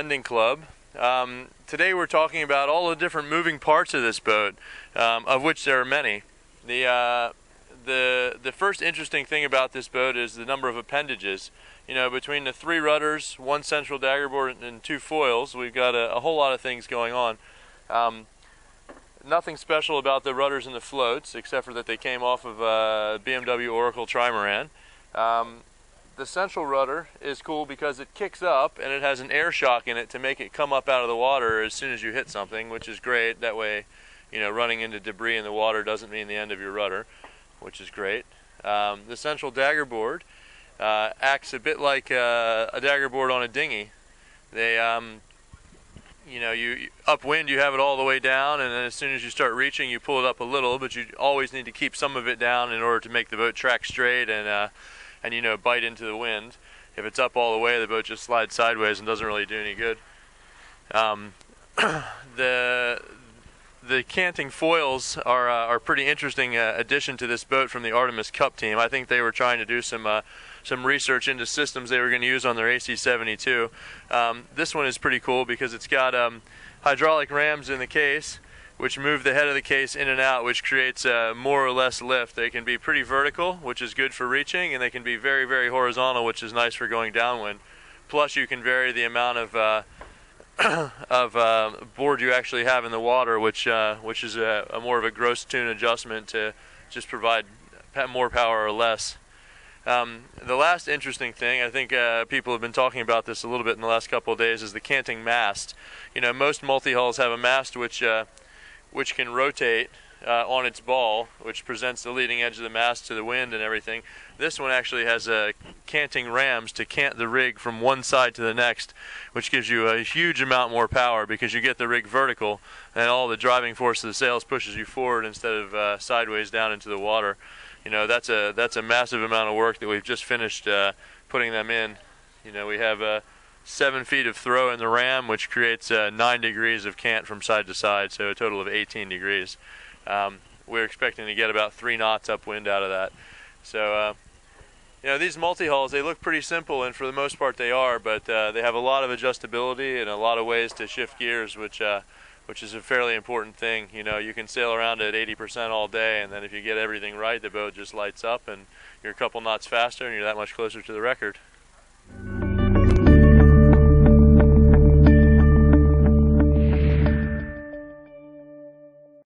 Lending Club. Today we're talking about all the different moving parts of this boat, of which there are many. The first interesting thing about this boat is the number of appendages. You know, between the 3 rudders, 1 central daggerboard, and 2 foils, we've got a whole lot of things going on. Nothing special about the rudders and the floats, except for that they came off of a BMW Oracle trimaran. The central rudder is cool because it kicks up and it has an air shock in it to make it come up out of the water as soon as you hit something, which is great. That way, you know, running into debris in the water doesn't mean the end of your rudder, which is great. The central daggerboard acts a bit like a daggerboard on a dinghy. They, you know, upwind you have it all the way down, and then as soon as you start reaching, you pull it up a little, but you always need to keep some of it down in order to make the boat track straight and you know, bite into the wind. If it's up all the way, the boat just slides sideways and doesn't really do any good. The canting foils are a pretty interesting addition to this boat from the Artemis Cup team. I think they were trying to do some research into systems they were going to use on their AC-72. This one is pretty cool because it's got hydraulic rams in the case, which move the head of the case in and out, which creates more or less lift. They can be pretty vertical, which is good for reaching, and they can be very, very horizontal, which is nice for going downwind. Plus, you can vary the amount of board you actually have in the water, which is a more of a gross tune adjustment to just provide more power or less. The last interesting thing, I think people have been talking about this a little bit in the last couple of days, is the canting mast. You know, most multi-hulls have a mast which can rotate on its ball, which presents the leading edge of the mast to the wind and everything. This one actually has canting rams to cant the rig from one side to the next, which gives you a huge amount more power because you get the rig vertical and all the driving force of the sails pushes you forward instead of sideways down into the water. You know, that's a massive amount of work that we've just finished putting them in. You know, we have 7 feet of throw in the ram, which creates 9 degrees of cant from side to side, so a total of 18 degrees. We're expecting to get about 3 knots upwind out of that. So, you know, these multi-hulls, they look pretty simple, and for the most part they are, but they have a lot of adjustability and a lot of ways to shift gears, which is a fairly important thing. You know, you can sail around at 80% all day, and then if you get everything right, the boat just lights up, and you're a couple knots faster, and you're that much closer to the record.